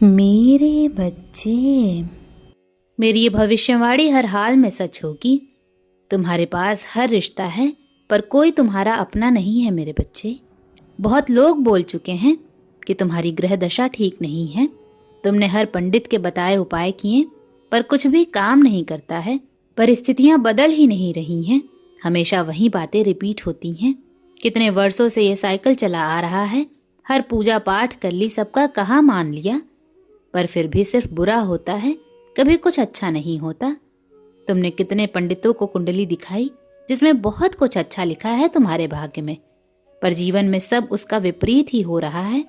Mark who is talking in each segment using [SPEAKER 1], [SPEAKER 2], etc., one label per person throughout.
[SPEAKER 1] मेरे बच्चे, मेरी ये भविष्यवाणी हर हाल में सच होगी। तुम्हारे पास हर रिश्ता है, पर कोई तुम्हारा अपना नहीं है मेरे बच्चे। बहुत लोग बोल चुके हैं कि तुम्हारी ग्रह दशा ठीक नहीं है। तुमने हर पंडित के बताए उपाय किए, पर कुछ भी काम नहीं करता है। परिस्थितियां बदल ही नहीं रही हैं, हमेशा वही बातें रिपीट होती हैं। कितने वर्षों से ये साइकिल चला आ रहा है। हर पूजा पाठ कर ली, सबका कहा मान लिया, पर फिर भी सिर्फ बुरा होता है, कभी कुछ अच्छा नहीं होता। तुमने कितने पंडितों को कुंडली दिखाई, जिसमें बहुत कुछ अच्छा लिखा है तुम्हारे भाग्य में, पर जीवन में सब उसका विपरीत ही हो रहा है।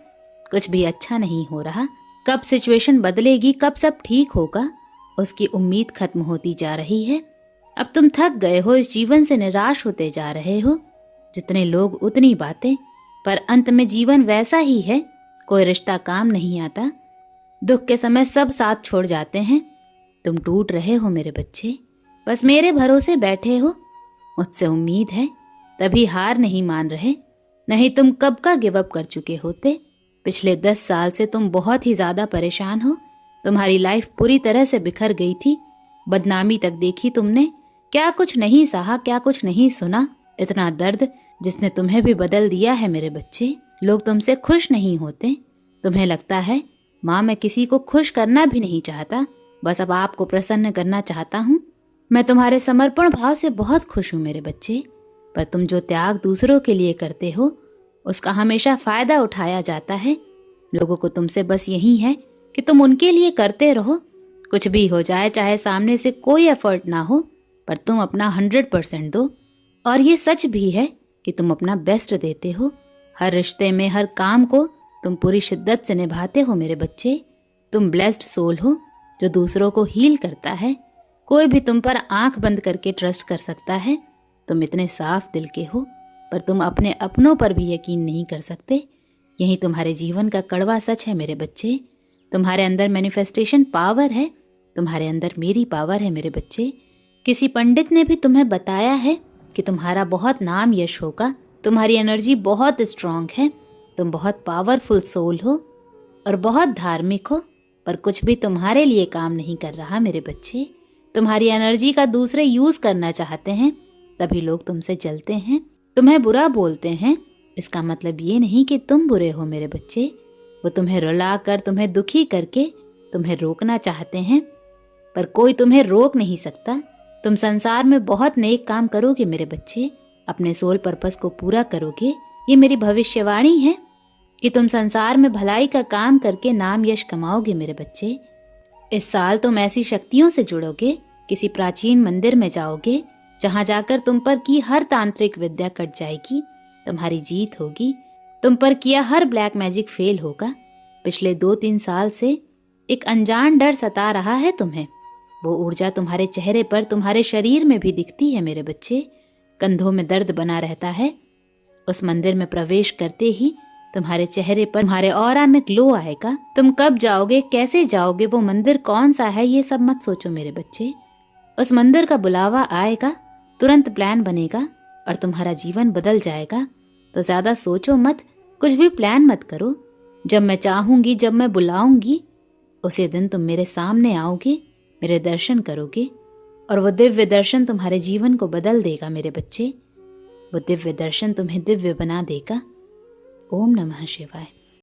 [SPEAKER 1] कुछ भी अच्छा नहीं हो रहा। कब सिचुएशन बदलेगी, कब सब ठीक होगा, उसकी उम्मीद खत्म होती जा रही है। अब तुम थक गए हो, इस जीवन से निराश होते जा रहे हो। जितने लोग उतनी बातें, पर अंत में जीवन वैसा ही है। कोई रिश्ता काम नहीं आता। दुख के समय सब साथ छोड़ जाते हैं। तुम टूट रहे हो मेरे बच्चे, बस मेरे भरोसे बैठे हो। मुझसे उम्मीद है, तभी हार नहीं मान रहे, नहीं तुम कब का गिव अप कर चुके होते। पिछले 10 साल से तुम बहुत ही ज्यादा परेशान हो। तुम्हारी लाइफ पूरी तरह से बिखर गई थी। बदनामी तक देखी तुमने। क्या कुछ नहीं सहा, क्या कुछ नहीं सुना। इतना दर्द जिसने तुम्हें भी बदल दिया है मेरे बच्चे। लोग तुमसे खुश नहीं होते। तुम्हें लगता है माँ, मैं किसी को खुश करना भी नहीं चाहता, बस अब आपको प्रसन्न करना चाहता हूँ। मैं तुम्हारे समर्पण भाव से बहुत खुश हूँ मेरे बच्चे, पर तुम जो त्याग दूसरों के लिए करते हो, उसका हमेशा फायदा उठाया जाता है। लोगों को तुमसे बस यही है कि तुम उनके लिए करते रहो। कुछ भी हो जाए, चाहे सामने से कोई एफर्ट ना हो, पर तुम अपना 100% दो। और ये सच भी है कि तुम अपना बेस्ट देते हो। हर रिश्ते में, हर काम को तुम पूरी शिद्दत से निभाते हो मेरे बच्चे। तुम ब्लेस्ड सोल हो जो दूसरों को हील करता है। कोई भी तुम पर आंख बंद करके ट्रस्ट कर सकता है। तुम इतने साफ दिल के हो, पर तुम अपने अपनों पर भी यकीन नहीं कर सकते। यही तुम्हारे जीवन का कड़वा सच है मेरे बच्चे। तुम्हारे अंदर मैनिफेस्टेशन पावर है, तुम्हारे अंदर मेरी पावर है मेरे बच्चे। किसी पंडित ने भी तुम्हें बताया है कि तुम्हारा बहुत नाम यश होगा। तुम्हारी एनर्जी बहुत स्ट्रांग है। तुम बहुत पावरफुल सोल हो और बहुत धार्मिक हो, पर कुछ भी तुम्हारे लिए काम नहीं कर रहा मेरे बच्चे। तुम्हारी एनर्जी का दूसरे यूज करना चाहते हैं, तभी लोग तुमसे जलते हैं, तुम्हें बुरा बोलते हैं। इसका मतलब ये नहीं कि तुम बुरे हो मेरे बच्चे। वो तुम्हें रुला कर, तुम्हें दुखी करके तुम्हें रोकना चाहते हैं, पर कोई तुम्हें रोक नहीं सकता। तुम संसार में बहुत नेक काम करोगे मेरे बच्चे, अपने सोल पर्पस को पूरा करोगे। ये मेरी भविष्यवाणी है कि तुम संसार में भलाई का काम करके नाम यश कमाओगे मेरे बच्चे। इस साल तुम ऐसी शक्तियों से जुड़ोगे, किसी प्राचीन मंदिर में जाओगे, जहां जाकर तुम पर की हर तांत्रिक विद्या कट जाएगी, तुम्हारी जीत होगी। तुम पर किया हर ब्लैक मैजिक फेल होगा। पिछले 2-3 साल से एक अनजान डर सता रहा है तुम्हें। वो ऊर्जा तुम्हारे चेहरे पर, तुम्हारे शरीर में भी दिखती है मेरे बच्चे। कंधों में दर्द बना रहता है। उस मंदिर में प्रवेश करते ही तुम्हारे चेहरे पर, तुम्हारे ऑरा में ग्लो आएगा। तुम कब जाओगे, कैसे जाओगे, वो मंदिर कौन सा है, ये सब मत सोचो मेरे बच्चे। उस मंदिर का बुलावा आएगा, तुरंत प्लान बनेगा और तुम्हारा जीवन बदल जाएगा। तो ज्यादा सोचो मत, कुछ भी प्लान मत करो। जब मैं चाहूंगी, जब मैं बुलाऊंगी, उसी दिन तुम मेरे सामने आओगे, मेरे दर्शन करोगे, और वो दिव्य दर्शन तुम्हारे जीवन को बदल देगा मेरे बच्चे। वो दिव्य दर्शन तुम्हें दिव्य बना देगा। ओम नमः शिवाय।